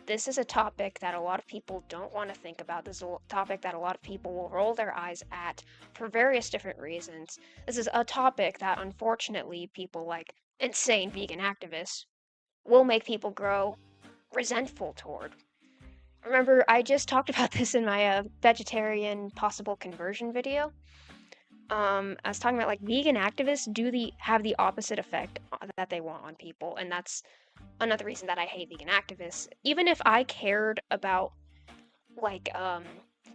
this is a topic that a lot of people don't want to think about. This is a topic that a lot of people will roll their eyes at for various different reasons. This is a topic that, unfortunately, people like insane vegan activists will make people grow resentful toward. Remember, I just talked about this in my vegetarian possible conversion video. I was talking about like vegan activists have the opposite effect that they want on people, and that's another reason that I hate vegan activists. Even if I cared about like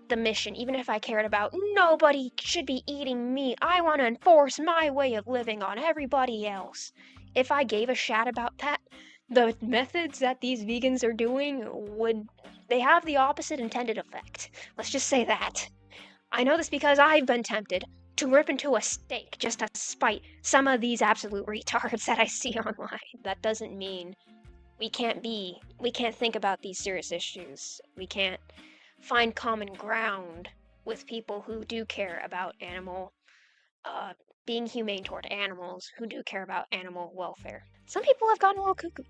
the mission, even if I cared about nobody should be eating meat, I want to enforce my way of living on everybody else. If I gave a shat about that, the methods that these vegans are doing they have the opposite intended effect. Let's just say that. I know this because I've been tempted to rip into a steak just to spite some of these absolute retards that I see online. That doesn't mean we can't think about these serious issues. We can't find common ground with people who do care about being humane toward animals, who do care about animal welfare. Some people have gotten a little cuckoo.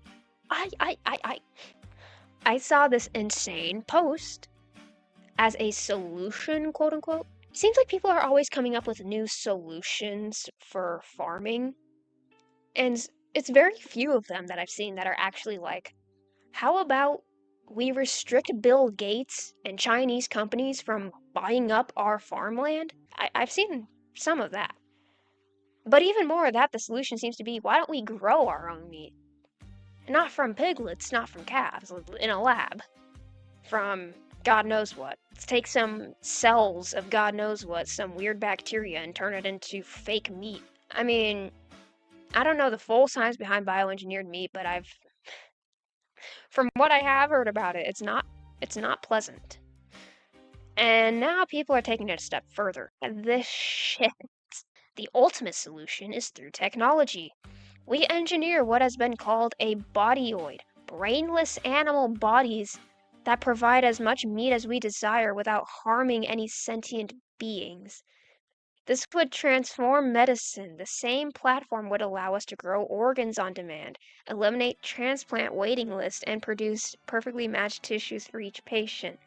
I saw this insane post as a solution, quote unquote. It seems like people are always coming up with new solutions for farming, and it's very few of them that I've seen that are actually like, how about we restrict Bill Gates and Chinese companies from buying up our farmland? I've seen some of that. But even more of that, the solution seems to be, why don't we grow our own meat? Not from piglets, not from calves, in a lab. From God knows what. Let's take some cells of God knows what, some weird bacteria, and turn it into fake meat. I mean, I don't know the full science behind bioengineered meat, but from what I have heard about it, it's not pleasant. And now people are taking it a step further. This shit. The ultimate solution is through technology. We engineer what has been called a bodyoid, brainless animal bodies that provide as much meat as we desire without harming any sentient beings. This would transform medicine. The same platform would allow us to grow organs on demand, eliminate transplant waiting lists, and produce perfectly matched tissues for each patient.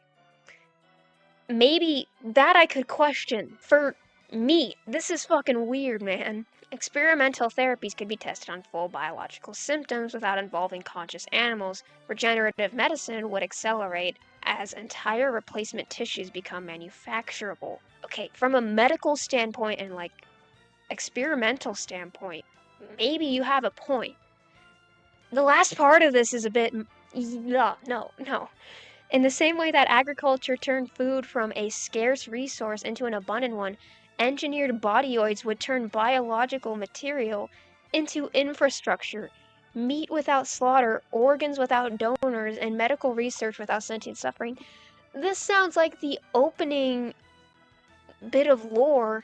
Maybe that I could question. For meat, this is fucking weird, man. Experimental therapies could be tested on full biological symptoms without involving conscious animals. Regenerative medicine would accelerate as entire replacement tissues become manufacturable. Okay, from a medical standpoint and like experimental standpoint, maybe you have a point. The last part of this is a bit no. In the same way that agriculture turned food from a scarce resource into an abundant one, engineered bodyoids would turn biological material into infrastructure. Meat without slaughter, organs without donors, and medical research without sentient suffering. This sounds like the opening bit of lore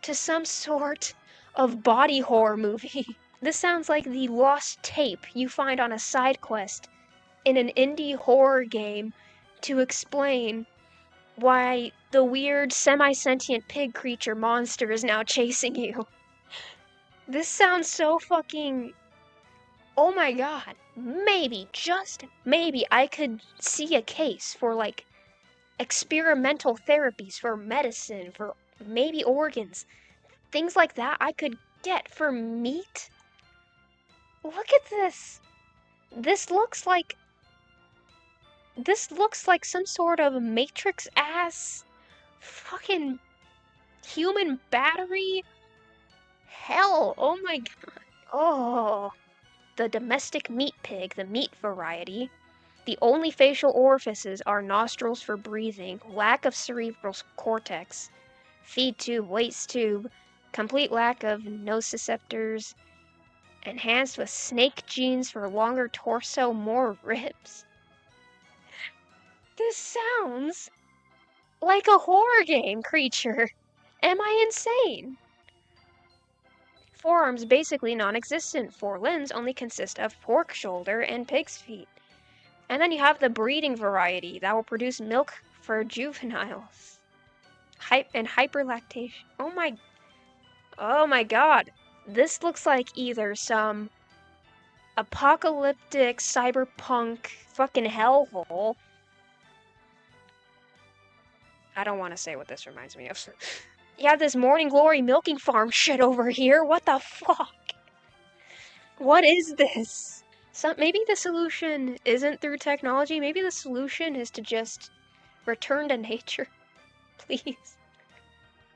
to some sort of body horror movie. This sounds like the lost tape you find on a side quest in an indie horror game to explain why the weird semi-sentient pig creature monster is now chasing you. This sounds so fucking... Oh my god. Maybe, just maybe, I could see a case for, like, experimental therapies for medicine, for maybe organs. Things like that I could get for meat. Look at this. This looks like some sort of Matrix-ass fucking human battery. Hell, oh my god. Oh, the domestic meat pig, the meat variety. The only facial orifices are nostrils for breathing, lack of cerebral cortex, feed tube, waist tube, complete lack of nociceptors, enhanced with snake genes for longer torso, more ribs. This sounds like a horror game creature. Am I insane? Forearms basically non-existent. 4 limbs only consist of pork shoulder and pig's feet. And then you have the breeding variety that will produce milk for juveniles. And hyperlactation. Oh my god. This looks like either some apocalyptic cyberpunk fucking hellhole. I don't want to say what this reminds me of. You have this Morning Glory milking farm shit over here. What the fuck? What is this? Maybe the solution isn't through technology. Maybe the solution is to just return to nature. Please.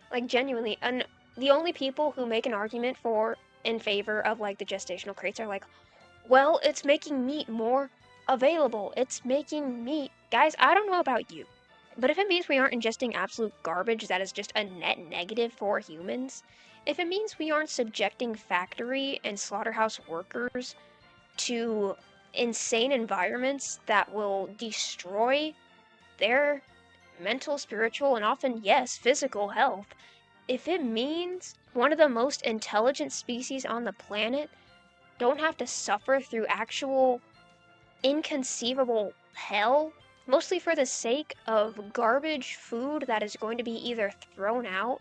Like, genuinely. And the only people who make an argument in favor of, like, the gestational crates are like, well, it's making meat more available. It's making meat. Guys, I don't know about you, but if it means we aren't ingesting absolute garbage that is just a net negative for humans, if it means we aren't subjecting factory and slaughterhouse workers to insane environments that will destroy their mental, spiritual, and often, yes, physical health, if it means one of the most intelligent species on the planet don't have to suffer through actual inconceivable hell, mostly for the sake of garbage food that is going to be either thrown out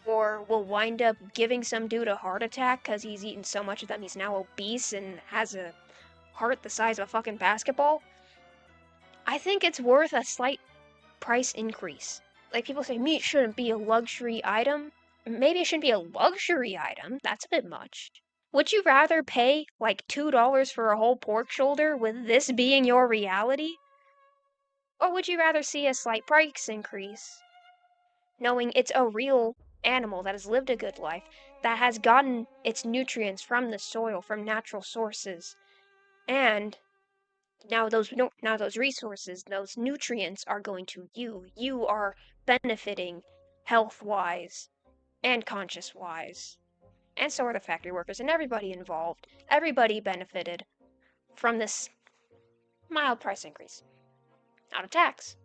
or will wind up giving some dude a heart attack because he's eaten so much of them he's now obese and has a heart the size of a fucking basketball, I think it's worth a slight price increase. Like, people say meat shouldn't be a luxury item. Maybe it shouldn't be a luxury item. That's a bit much. Would you rather pay like $2 for a whole pork shoulder with this being your reality? Or would you rather see a slight price increase, knowing it's a real animal that has lived a good life, that has gotten its nutrients from the soil, from natural sources, and now those resources, those nutrients are going to you. You are benefiting health-wise and conscious-wise. And so are the factory workers and everybody involved. Everybody benefited from this mild price increase. Not a tax.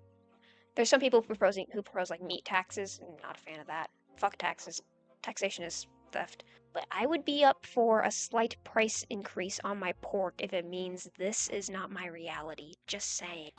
There's some people who propose like meat taxes. I'm not a fan of that. Fuck taxes. Taxation is theft. But I would be up for a slight price increase on my pork if it means this is not my reality. Just saying.